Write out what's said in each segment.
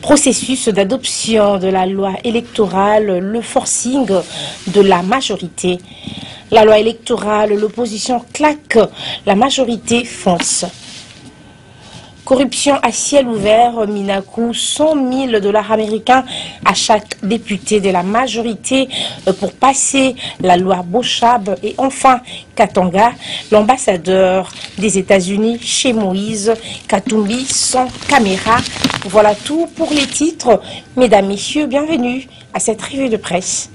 Processus d'adoption de la loi électorale, le forcing de la majorité. La loi électorale, l'opposition claque, la majorité fonce. Corruption à ciel ouvert, Minakou, 100 000 $ américains à chaque député de la majorité pour passer la loi Bochab. Et enfin, Katanga, l'ambassadeur des États-Unis chez Moïse Katumbi sans caméra. Voilà tout pour les titres. Mesdames, Messieurs, bienvenue à cette revue de presse.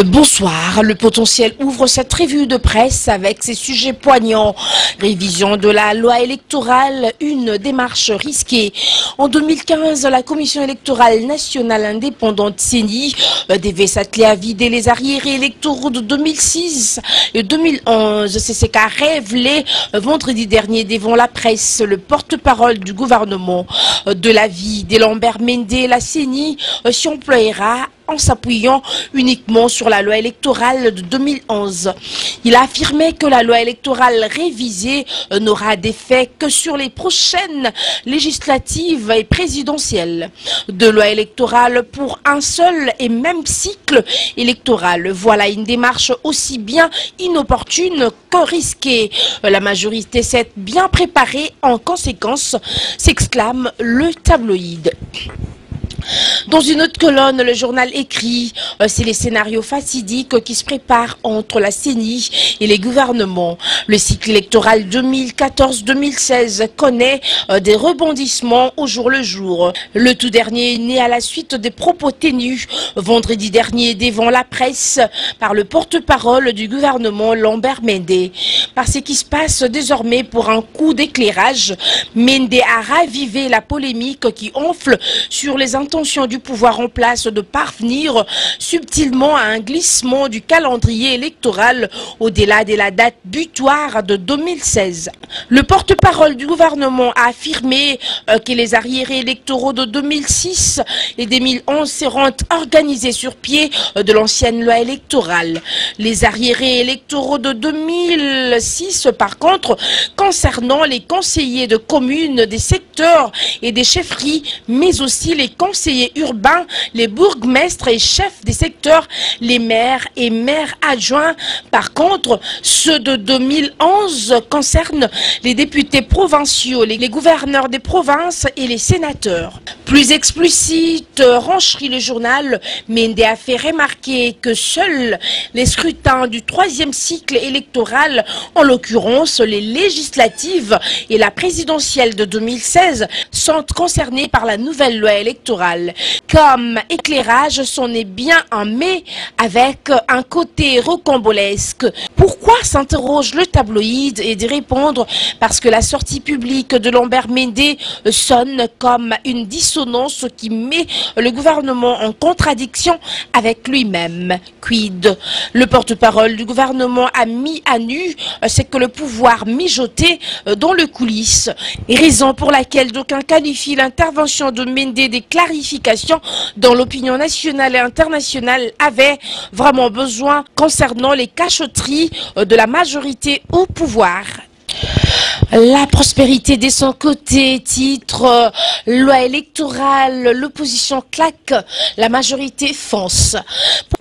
Bonsoir, le potentiel ouvre cette revue de presse avec ses sujets poignants. Révision de la loi électorale, une démarche risquée. En 2015, la Commission électorale nationale indépendante CENI devait s'atteler à vider les arriérés électoraux de 2006 et 2011. C'est ce qu'a révélé vendredi dernier devant la presse le porte-parole du gouvernement. De l'avis de Lambert Mende, la CENI s'y emploiera en s'appuyant uniquement sur la loi électorale de 2011. Il a affirmé que la loi électorale révisée n'aura d'effet que sur les prochaines législatives et présidentielles. De loi électorale pour un seul et même cycle électoral. Voilà une démarche aussi bien inopportune que risquée. La majorité s'est bien préparée en conséquence, s'exclame le tabloïd. Dans une autre colonne, le journal écrit c'est les scénarios fatidiques qui se préparent entre la CENI et les gouvernements. Le cycle électoral 2014-2016 connaît des rebondissements au jour le jour. Le tout dernier est né à la suite des propos tenus vendredi dernier devant la presse par le porte-parole du gouvernement Lambert Mende. Par ce qui se passe désormais pour un coup d'éclairage, Mende a ravivé la polémique qui enfle sur les intentions du pouvoir en place de parvenir subtilement à un glissement du calendrier électoral au-delà de la date butoir de 2016. Le porte-parole du gouvernement a affirmé que les arriérés électoraux de 2006 et 2011 seront organisés sur pied de l'ancienne loi électorale. Les arriérés électoraux de 2006, par contre, concernant les conseillers de communes, des secteurs et des chefferies, mais aussi les conseillers urbains, les bourgmestres et chefs des secteurs, les maires et maires adjoints. Par contre, ceux de 2011 concernent les députés provinciaux, les gouverneurs des provinces et les sénateurs. Plus explicite, renchérit le journal, Mende a fait remarquer que seuls les scrutins du troisième cycle électoral, en l'occurrence les législatives et la présidentielle de 2016, sont concernés par la nouvelle loi électorale. Comme éclairage, c'en est bien un mais avec un côté rocambolesque. Pourquoi, s'interroge le tabloïd, et d'y répondre parce que la sortie publique de Lambert Mende sonne comme une dissonance qui met le gouvernement en contradiction avec lui-même. Quid? Le porte-parole du gouvernement a mis à nu c'est que le pouvoir mijotait dans le coulisses, raison pour laquelle d'aucuns qualifient l'intervention de Mende des clarifications dont l'opinion nationale et internationale avait vraiment besoin concernant les cachotteries de la majorité au pouvoir. La prospérité de son côté, titre loi électorale, l'opposition claque, la majorité fonce.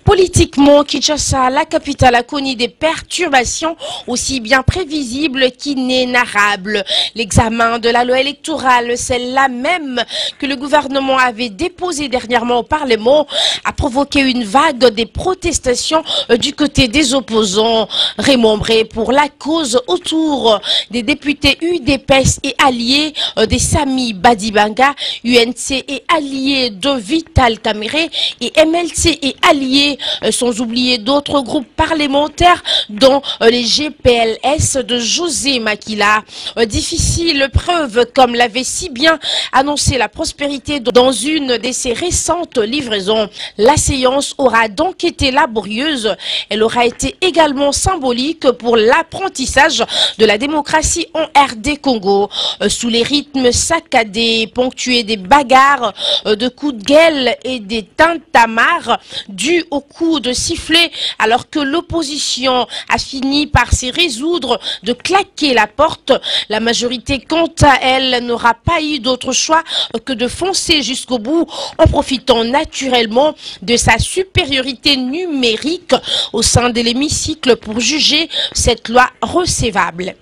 Politiquement, Kinshasa, la capitale, a connu des perturbations aussi bien prévisibles qu'inénarrables. L'examen de la loi électorale, celle-là même que le gouvernement avait déposée dernièrement au Parlement, a provoqué une vague des protestations du côté des opposants. Rémembrés pour la cause autour des députés UDPS et alliés des Sami Badibanga, UNC et alliés de Vital Kamere et MLC et alliés, sans oublier d'autres groupes parlementaires dont les GPLS de José Makila. Difficile preuve, comme l'avait si bien annoncé la prospérité dans une de ses récentes livraisons. La séance aura donc été laborieuse. Elle aura été également symbolique pour l'apprentissage de la démocratie en RD Congo. Sous les rythmes saccadés, ponctués des bagarres, de coups de gueule et des tintamars dus au coup de sifflet alors que l'opposition a fini par s'y résoudre de claquer la porte. La majorité, quant à elle, n'aura pas eu d'autre choix que de foncer jusqu'au bout en profitant naturellement de sa supériorité numérique au sein de l'hémicycle pour juger cette loi recevable.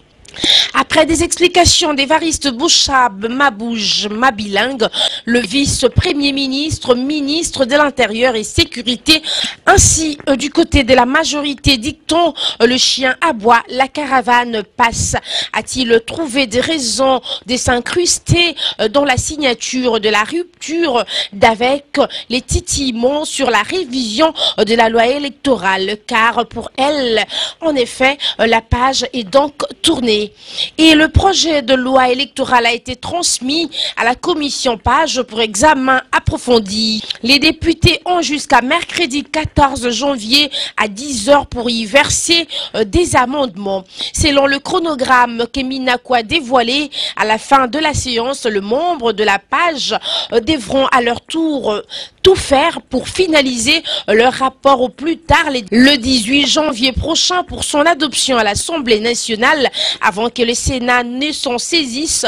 Après des explications d'Évariste Bouchab, Mabouj, Mabilingue, le vice-premier ministre, ministre de l'Intérieur et Sécurité, ainsi du côté de la majorité, dit-on, le chien aboie, la caravane passe. A-t-il trouvé des raisons de s'incruster dans la signature de la rupture d'avec les titillements sur la révision de la loi électorale? Car pour elle, en effet, la page est donc tournée. Et le projet de loi électorale a été transmis à la commission Page pour examen approfondi. Les députés ont jusqu'à mercredi 14 janvier à 10 h pour y verser des amendements. Selon le chronogramme qu'Eminakou a dévoilé, à la fin de la séance, les membres de la Page devront à leur tour tout faire pour finaliser leur rapport au plus tard le 18 janvier prochain pour son adoption à l'Assemblée nationale avant que le Sénat ne s'en saisisse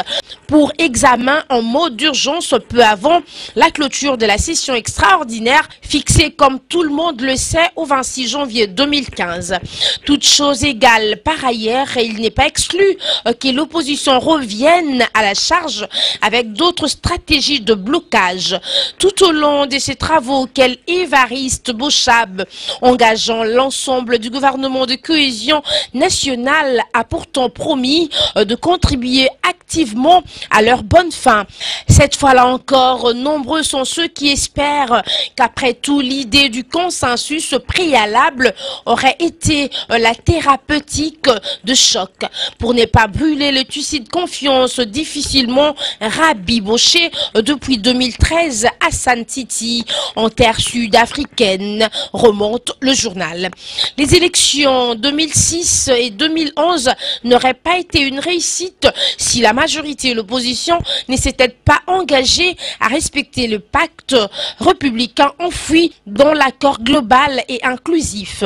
pour examen en mode d'urgence peu avant la clôture de la session extraordinaire fixée, comme tout le monde le sait, au 26 janvier 2015. Toute chose égale par ailleurs, et il n'est pas exclu que l'opposition revienne à la charge avec d'autres stratégies de blocage. Tout au long de ces travaux auxquels Évariste Bouchab, engageant l'ensemble du gouvernement de cohésion nationale, a pourtant promis de contribuer activement à leur bonne fin. Cette fois-là encore, nombreux sont ceux qui espèrent qu'après tout, l'idée du consensus préalable aurait été la thérapeutique de choc pour ne pas brûler le tissu de confiance difficilement rabiboché depuis 2013 à San Titi, en terre sud-africaine, remonte le journal. Les élections 2006 et 2011 n'auraient pas été une réussite si la majorité et l'opposition ne s'étaient pas engagées à respecter le pacte républicain enfoui dans l'accord global et inclusif.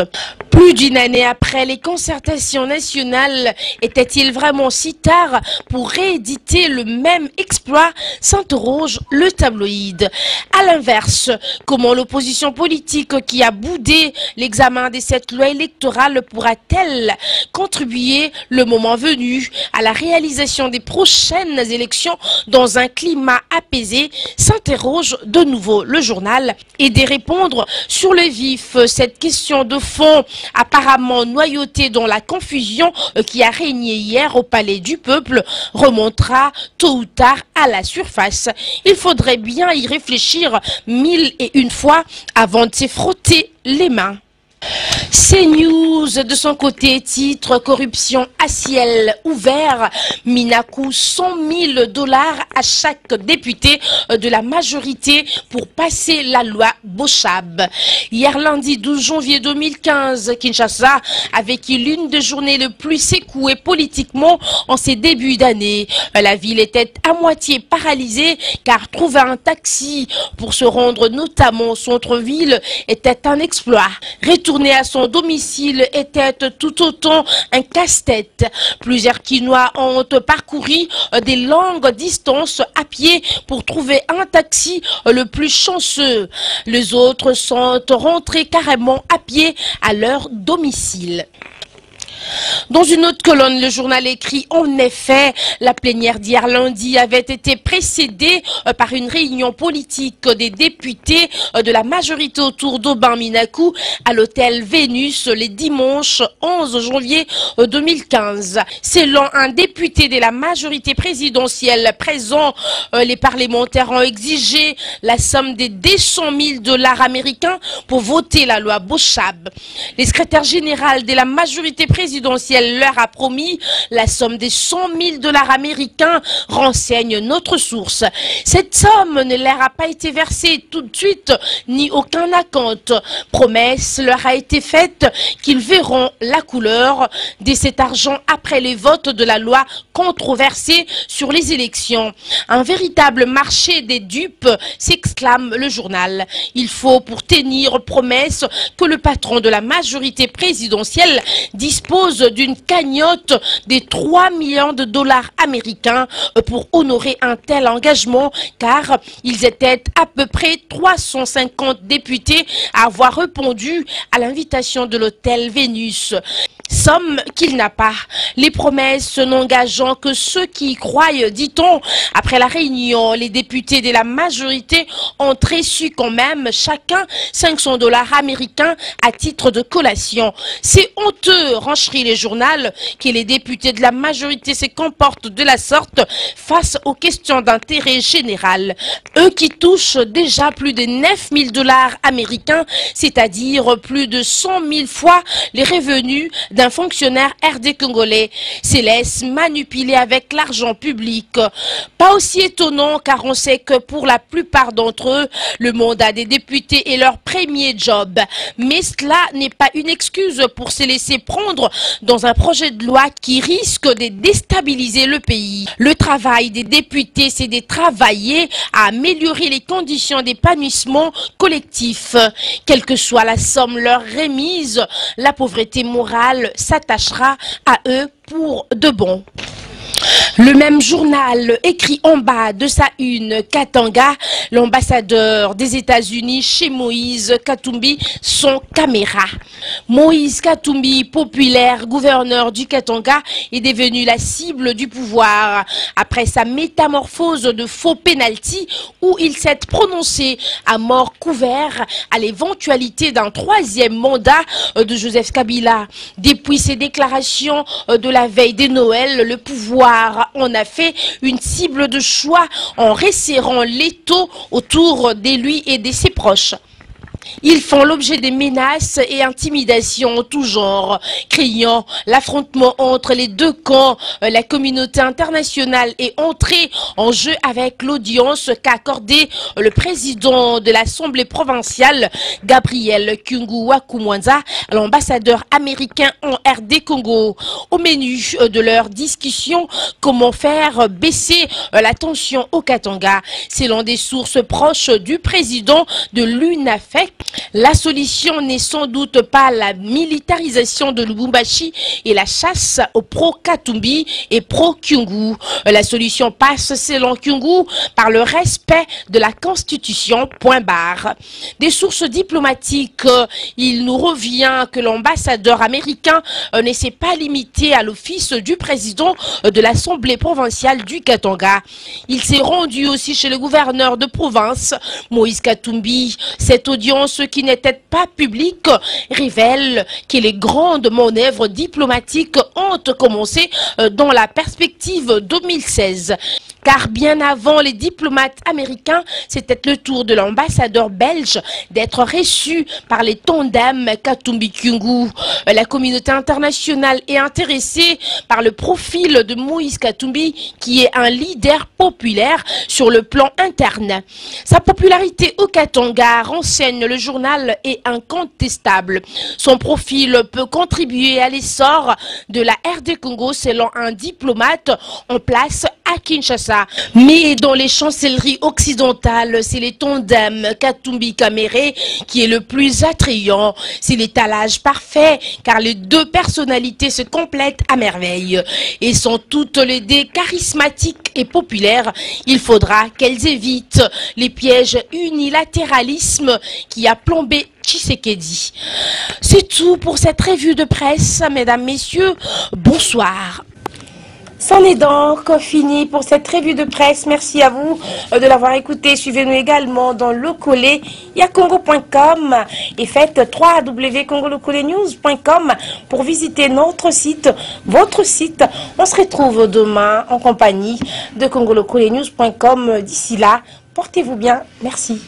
Plus d'une année après, les concertations nationales étaient-ils vraiment si tard pour rééditer le même exploit, s'interroge le tabloïd. À l'inverse, comment l'opposition politique qui a boudé l'examen de cette loi électorale pourra-t-elle contribuer le moment venu à la réalisation des prochaines élections dans un climat apaisé, s'interroge de nouveau le journal, et de répondre sur le vif cette question de fond apparemment noyautée dans la confusion qui a régné hier au Palais du Peuple remontera tôt ou tard à la surface. Il faudrait bien y réfléchir 1001 fois avant de se frotter les mains. CNews, de son côté, titre corruption à ciel ouvert. Minakou, 100 000 $ à chaque député de la majorité pour passer la loi Bouchab. Hier lundi 12 janvier 2015, Kinshasa a vécu l'une des journées les plus secouées politiquement en ces débuts d'année. La ville était à moitié paralysée car trouver un taxi pour se rendre notamment au centre-ville était un exploit. Retourner à son domicile était tout autant un casse-tête. Plusieurs Quinois ont parcouru des longues distances à pied pour trouver un taxi le plus chanceux. Les autres sont rentrés carrément à pied à leur domicile. Dans une autre colonne, le journal écrit: en effet, la plénière d'hier lundi avait été précédée par une réunion politique des députés de la majorité autour d'Aubin Minakou à l'hôtel Vénus les dimanches 11 janvier 2015. Selon un député de la majorité présidentielle présent, les parlementaires ont exigé la somme de 200 000 $ américains pour voter la loi Bouchab. Le secrétaire général de la majorité présidentielle présidentielle leur a promis la somme des 100 000 $ américains, renseigne notre source. Cette somme ne leur a pas été versée tout de suite, ni aucun acompte. Promesse leur a été faite qu'ils verront la couleur de cet argent après les votes de la loi controversée sur les élections. Un véritable marché des dupes, s'exclame le journal. Il faut pour tenir promesse que le patron de la majorité présidentielle dispose d'une cagnotte des 3 millions de $ américains pour honorer un tel engagement, car ils étaient à peu près 350 députés à avoir répondu à l'invitation de l'hôtel Vénus. Somme qu'il n'a pas. Les promesses n'engageant que ceux qui y croient, dit-on. Après la réunion, les députés de la majorité ont reçu quand même chacun 500 $ américains à titre de collation. C'est honteux, renchérit le journal, que les députés de la majorité se comportent de la sorte face aux questions d'intérêt général. Eux qui touchent déjà plus de 9 000 $ américains, c'est-à-dire plus de 100 000 fois les revenus d'un fonctionnaire RD congolais, se laisse manipuler avec l'argent public. Pas aussi étonnant, car on sait que pour la plupart d'entre eux, le mandat des députés est leur premier job. Mais cela n'est pas une excuse pour se laisser prendre dans un projet de loi qui risque de déstabiliser le pays. Le travail des députés, c'est de travailler à améliorer les conditions d'épanouissement collectif. Quelle que soit la somme leur remise, la pauvreté morale s'attachera à eux pour de bon. Le même journal écrit en bas de sa une, Katanga, l'ambassadeur des États-Unis chez Moïse Katumbi, son caméra. Moïse Katumbi, populaire gouverneur du Katanga, est devenu la cible du pouvoir après sa métamorphose de faux penalty où il s'est prononcé à mort couvert à l'éventualité d'un troisième mandat de Joseph Kabila. Depuis ses déclarations de la veille de Noël, le pouvoir en a fait une cible de choix en resserrant l'étau autour de lui et de ses proches. Ils font l'objet des menaces et intimidations en tout genre, craignant l'affrontement entre les deux camps. La communauté internationale est entrée en jeu avec l'audience qu'a accordée le président de l'Assemblée provinciale, Gabriel Kyungu Wakumwanza, l'ambassadeur américain en RD Congo. Au menu de leur discussion, comment faire baisser la tension au Katanga. Selon des sources proches du président de l'UNAFEC, la solution n'est sans doute pas la militarisation de Lubumbashi et la chasse aux pro-Katumbi et pro-Kyungu. La solution passe, selon Kyungu, par le respect de la Constitution, point barre. Des sources diplomatiques, il nous revient que l'ambassadeur américain ne s'est pas limité à l'office du président de l'Assemblée provinciale du Katanga. Il s'est rendu aussi chez le gouverneur de province, Moïse Katumbi. Cette audience qui n'était pas publique révèle que les grandes manœuvres diplomatiques ont commencé dans la perspective 2016. Car bien avant les diplomates américains, c'était le tour de l'ambassadeur belge d'être reçu par les tandems Katumbi-Kyungu. La communauté internationale est intéressée par le profil de Moïse Katumbi, qui est un leader populaire sur le plan interne. Sa popularité au Katanga, renseigne le journal, est incontestable. Son profil peut contribuer à l'essor de la RD Congo selon un diplomate en place à Kinshasa. Mais dans les chancelleries occidentales, c'est les tandems Katumbi-Kamere qui est le plus attrayant. C'est l'étalage parfait, car les deux personnalités se complètent à merveille. Et sont toutes les deux charismatiques et populaires, il faudra qu'elles évitent les pièges unilatéralisme qui a plombé Tshisekedi. C'est tout pour cette revue de presse, mesdames, messieurs. Bonsoir. C'en est donc fini pour cette revue de presse. Merci à vous de l'avoir écouté. Suivez-nous également dans Lokole, yakongo.com et faites www.congolokolenews.com pour visiter notre site, votre site. On se retrouve demain en compagnie de congolokolenews.com. D'ici là, portez-vous bien. Merci.